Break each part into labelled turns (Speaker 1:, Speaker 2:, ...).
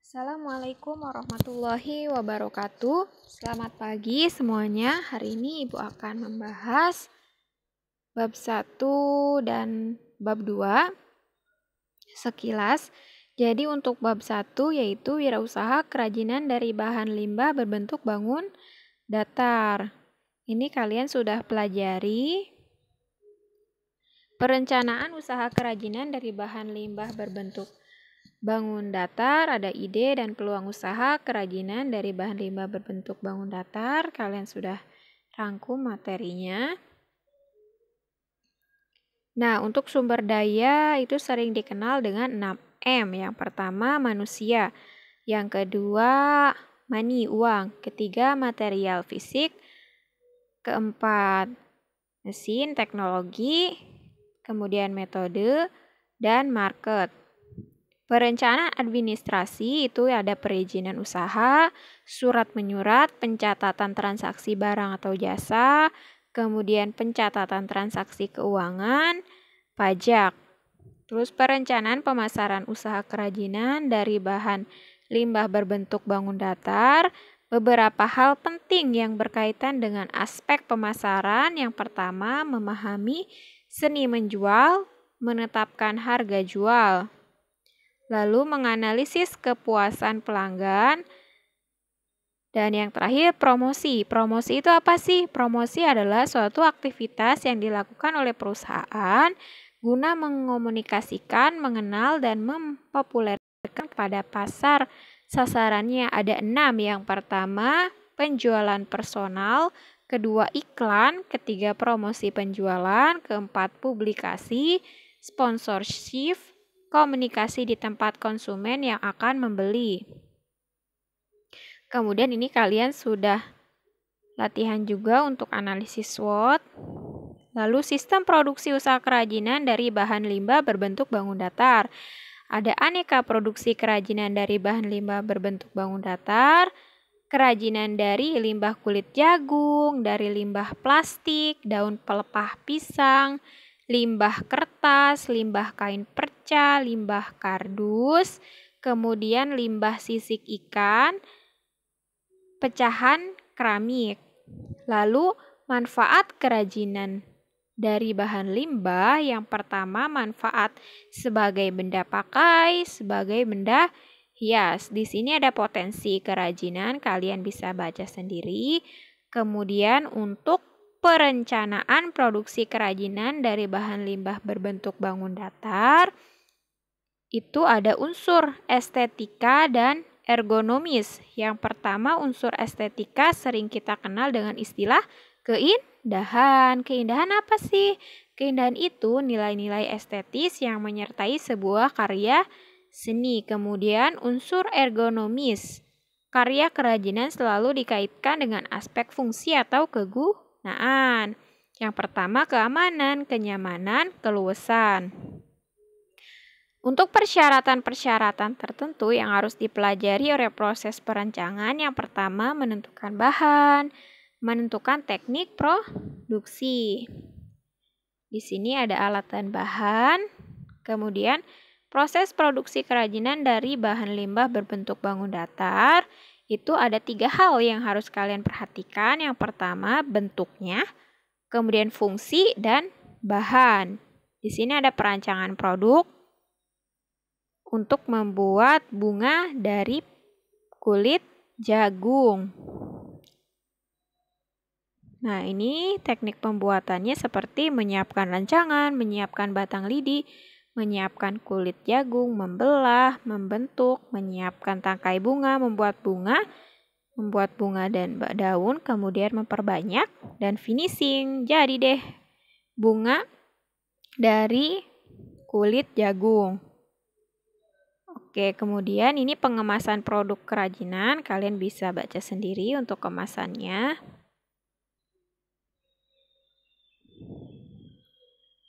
Speaker 1: Assalamualaikum warahmatullahi wabarakatuh. Selamat pagi semuanya. Hari ini Ibu akan membahas bab 1 dan bab 2 sekilas. Jadi untuk bab 1 yaitu wirausaha kerajinan dari bahan limbah berbentuk bangun datar. Ini kalian sudah pelajari. Perencanaan usaha kerajinan dari bahan limbah berbentuk bangun datar, ada ide dan peluang usaha kerajinan dari bahan limbah berbentuk bangun datar. Kalian sudah rangkum materinya. Nah, untuk sumber daya itu sering dikenal dengan 6M. Yang pertama, manusia. Yang kedua, money, uang. Ketiga, material fisik. Keempat, mesin, teknologi. Kemudian metode dan market. Perencanaan administrasi itu ada perizinan usaha, surat menyurat, pencatatan transaksi barang atau jasa, kemudian pencatatan transaksi keuangan, pajak. Terus perencanaan pemasaran usaha kerajinan dari bahan limbah berbentuk bangun datar, beberapa hal penting yang berkaitan dengan aspek pemasaran. Yang pertama, memahami seni menjual, menetapkan harga jual. Lalu menganalisis kepuasan pelanggan. Dan yang terakhir, promosi. Promosi itu apa sih? Promosi adalah suatu aktivitas yang dilakukan oleh perusahaan guna mengomunikasikan, mengenal, dan mempopulerkan kepada pasar sasarannya. Ada 6. Yang pertama, penjualan personal. Kedua, iklan. Ketiga, promosi penjualan. Keempat, publikasi, sponsorship, komunikasi di tempat konsumen yang akan membeli. Kemudian ini kalian sudah latihan juga untuk analisis SWOT. Lalu sistem produksi usaha kerajinan dari bahan limbah berbentuk bangun datar. Ada aneka produksi kerajinan dari bahan limbah berbentuk bangun datar. Kerajinan dari limbah kulit jagung, dari limbah plastik, daun pelepah pisang, limbah kertas, limbah kain perca, limbah kardus, kemudian limbah sisik ikan, pecahan keramik. Lalu manfaat kerajinan dari bahan limbah, yang pertama manfaat sebagai benda pakai, sebagai benda hias. Di sini ada potensi kerajinan, kalian bisa baca sendiri. Kemudian untuk perencanaan produksi kerajinan dari bahan limbah berbentuk bangun datar, itu ada unsur estetika dan ergonomis. Yang pertama, unsur estetika sering kita kenal dengan istilah keindahan. Keindahan apa sih? Keindahan itu nilai-nilai estetis yang menyertai sebuah karya seni. Kemudian unsur ergonomis. Karya kerajinan selalu dikaitkan dengan aspek fungsi atau kegunaan. Yang pertama, keamanan, kenyamanan, keluasan. Untuk persyaratan-persyaratan tertentu yang harus dipelajari oleh proses perencanaan, yang pertama menentukan bahan, menentukan teknik produksi. Di sini ada alat dan bahan. Kemudian proses produksi kerajinan dari bahan limbah berbentuk bangun datar. Itu ada 3 hal yang harus kalian perhatikan. Yang pertama, bentuknya, kemudian fungsi, dan bahan. Di sini ada perancangan produk untuk membuat bunga dari kulit jagung. Nah, ini teknik pembuatannya seperti menyiapkan rancangan, menyiapkan batang lidi, menyiapkan kulit jagung, membelah, membentuk, menyiapkan tangkai bunga, membuat bunga dan daun, kemudian memperbanyak, dan finishing. Jadi deh bunga dari kulit jagung. Oke, kemudian ini pengemasan produk kerajinan. Kalian bisa baca sendiri untuk kemasannya.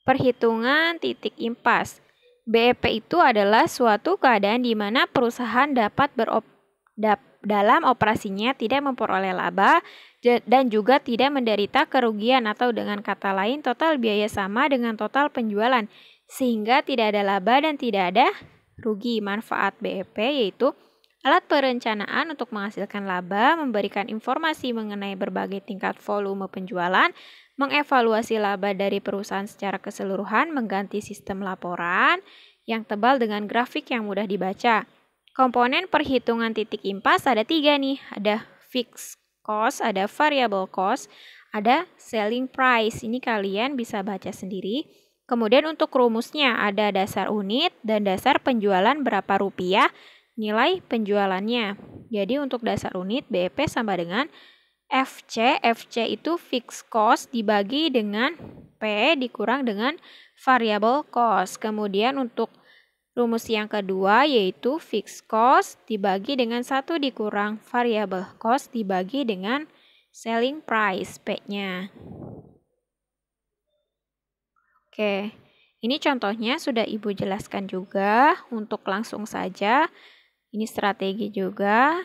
Speaker 1: Perhitungan titik impas. BEP itu adalah suatu keadaan di mana perusahaan dapat dalam operasinya tidak memperoleh laba dan juga tidak menderita kerugian, atau dengan kata lain total biaya sama dengan total penjualan, sehingga tidak ada laba dan tidak ada rugi. Manfaat BEP yaitu Alat perencanaan untuk menghasilkan laba, memberikan informasi mengenai berbagai tingkat volume penjualan, mengevaluasi laba dari perusahaan secara keseluruhan, mengganti sistem laporan yang tebal dengan grafik yang mudah dibaca. Komponen perhitungan titik impas ada 3 nih, ada fixed cost, ada variable cost, ada selling price. Ini kalian bisa baca sendiri. Kemudian untuk rumusnya ada dasar unit dan dasar penjualan berapa rupiah nilai penjualannya. Jadi untuk dasar unit BEP sama dengan FC. FC itu fixed cost dibagi dengan P dikurang dengan variable cost. Kemudian untuk rumus yang kedua yaitu fixed cost dibagi dengan 1 dikurang variable cost dibagi dengan selling price P-nya. Oke, ini contohnya sudah Ibu jelaskan juga. Untuk langsung saja, ini strategi juga.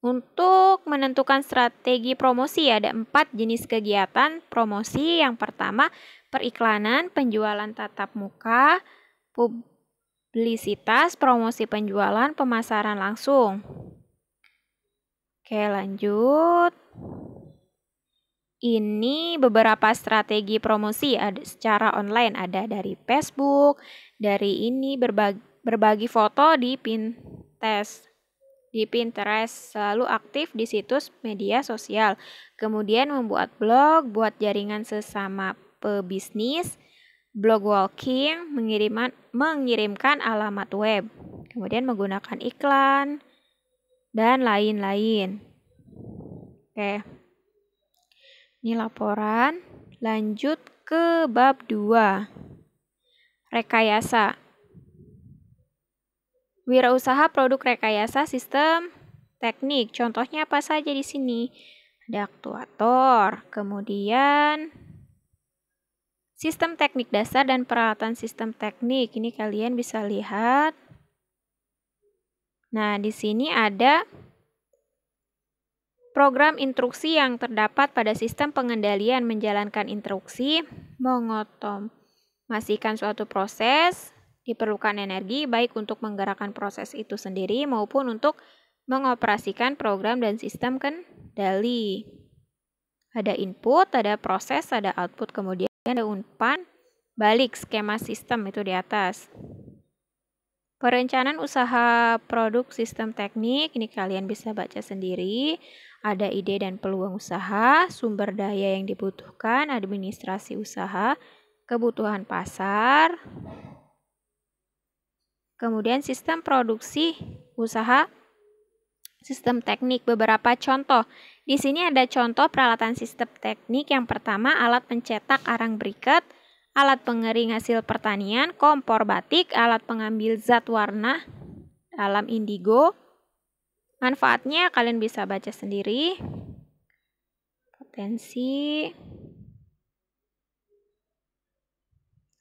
Speaker 1: Untuk menentukan strategi promosi ada 4 jenis kegiatan promosi. Yang pertama, periklanan, penjualan tatap muka, publisitas, promosi penjualan, pemasaran langsung. Oke, lanjut. Ini beberapa strategi promosi ada secara online, ada dari Facebook, dari ini berbagi foto di Pinterest. Selalu aktif di situs media sosial. Kemudian membuat blog, buat jaringan sesama pebisnis, blog walking, mengirimkan alamat web. Kemudian menggunakan iklan dan lain-lain. Oke. Ini laporan. Lanjut ke bab 2. Rekayasa. Wirausaha produk rekayasa sistem teknik. Contohnya apa saja di sini? Ada aktuator, kemudian sistem teknik dasar dan peralatan sistem teknik. Ini kalian bisa lihat. Nah, di sini ada program instruksi yang terdapat pada sistem pengendalian menjalankan instruksi, mengotomasikan suatu proses, diperlukan energi baik untuk menggerakkan proses itu sendiri maupun untuk mengoperasikan program dan sistem kendali. Ada input, ada proses, ada output, kemudian ada umpan balik skema sistem itu di atas. Perencanaan usaha produk sistem teknik, ini kalian bisa baca sendiri. Ada ide dan peluang usaha, sumber daya yang dibutuhkan, administrasi usaha, kebutuhan pasar, kemudian sistem produksi usaha, sistem teknik. Beberapa contoh. Di sini ada contoh peralatan sistem teknik. Yang pertama, alat pencetak arang briket, alat pengering hasil pertanian, kompor batik, alat pengambil zat warna dalam indigo. Manfaatnya kalian bisa baca sendiri. Potensi,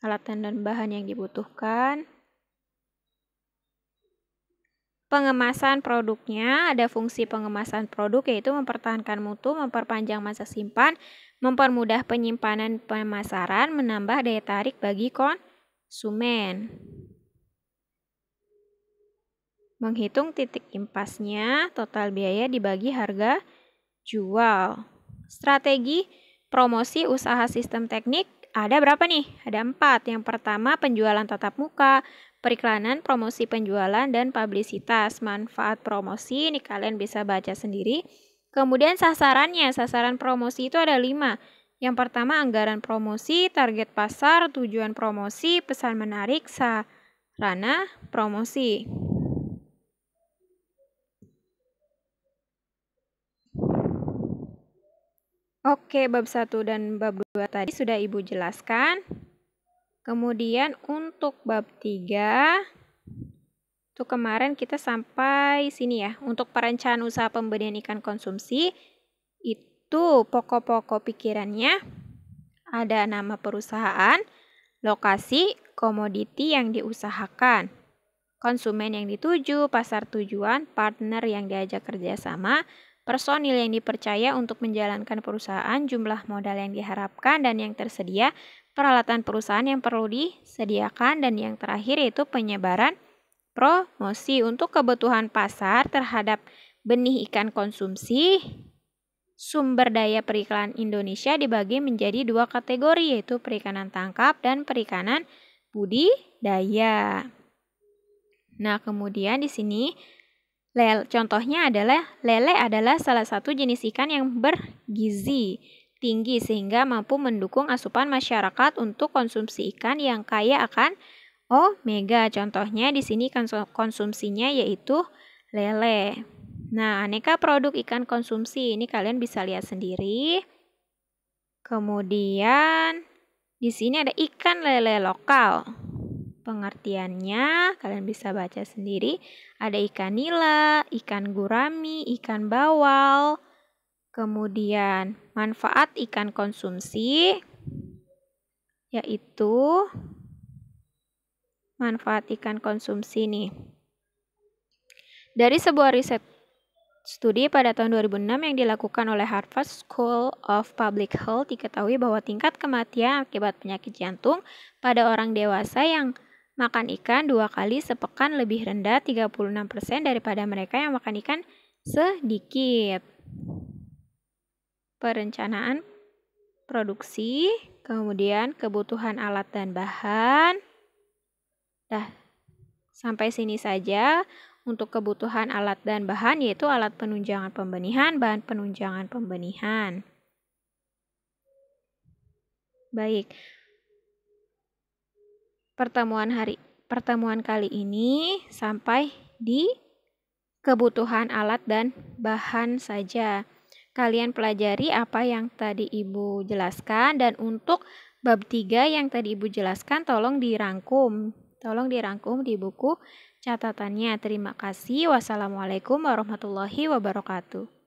Speaker 1: alat dan bahan yang dibutuhkan. Pengemasan produknya, ada fungsi pengemasan produk yaitu mempertahankan mutu, memperpanjang masa simpan, mempermudah penyimpanan pemasaran, menambah daya tarik bagi konsumen. Menghitung titik impasnya, total biaya dibagi harga jual. Strategi promosi usaha sistem teknik ada berapa nih? Ada 4. Yang pertama, penjualan tatap muka, periklanan, promosi penjualan, dan publisitas. Manfaat promosi ini kalian bisa baca sendiri. Kemudian sasarannya, sasaran promosi itu ada 5. Yang pertama, anggaran promosi, target pasar, tujuan promosi, pesan menarik, sarana promosi. Oke, bab 1 dan bab 2 tadi sudah Ibu jelaskan. Kemudian untuk bab 3, itu kemarin kita sampai sini ya. Untuk perencanaan usaha pembenihan ikan konsumsi, itu pokok-pokok pikirannya ada nama perusahaan, lokasi, komoditi yang diusahakan, konsumen yang dituju, pasar tujuan, partner yang diajak kerjasama, personil yang dipercaya untuk menjalankan perusahaan, jumlah modal yang diharapkan dan yang tersedia, peralatan perusahaan yang perlu disediakan, dan yang terakhir yaitu penyebaran promosi. Untuk kebutuhan pasar terhadap benih ikan konsumsi, sumber daya perikanan Indonesia dibagi menjadi 2 kategori, yaitu perikanan tangkap dan perikanan budidaya. Nah, kemudian di sini contohnya adalah lele adalah salah satu jenis ikan yang bergizi tinggi sehingga mampu mendukung asupan masyarakat untuk konsumsi ikan yang kaya akan omega. Contohnya di sini konsumsinya yaitu lele. Nah, aneka produk ikan konsumsi ini kalian bisa lihat sendiri. Kemudian di sini ada ikan lele lokal. Pengertiannya kalian bisa baca sendiri. Ada ikan nila, ikan gurami, ikan bawal. Kemudian manfaat ikan konsumsi yaitu manfaat ikan konsumsi nih. Dari sebuah riset studi pada tahun 2006 yang dilakukan oleh Harvard School of Public Health diketahui bahwa tingkat kematian akibat penyakit jantung pada orang dewasa yang makan ikan 2 kali sepekan lebih rendah 36% daripada mereka yang makan ikan sedikit. Perencanaan produksi, kemudian kebutuhan alat dan bahan. Sampai sini saja untuk kebutuhan alat dan bahan, yaitu alat penunjangan pembenihan, bahan penunjangan pembenihan. Baik. Pertemuan kali ini sampai di kebutuhan alat dan bahan saja. Kalian pelajari apa yang tadi Ibu jelaskan, dan untuk bab 3 yang tadi Ibu jelaskan tolong dirangkum di buku catatannya. Terima kasih. Wassalamualaikum warahmatullahi wabarakatuh.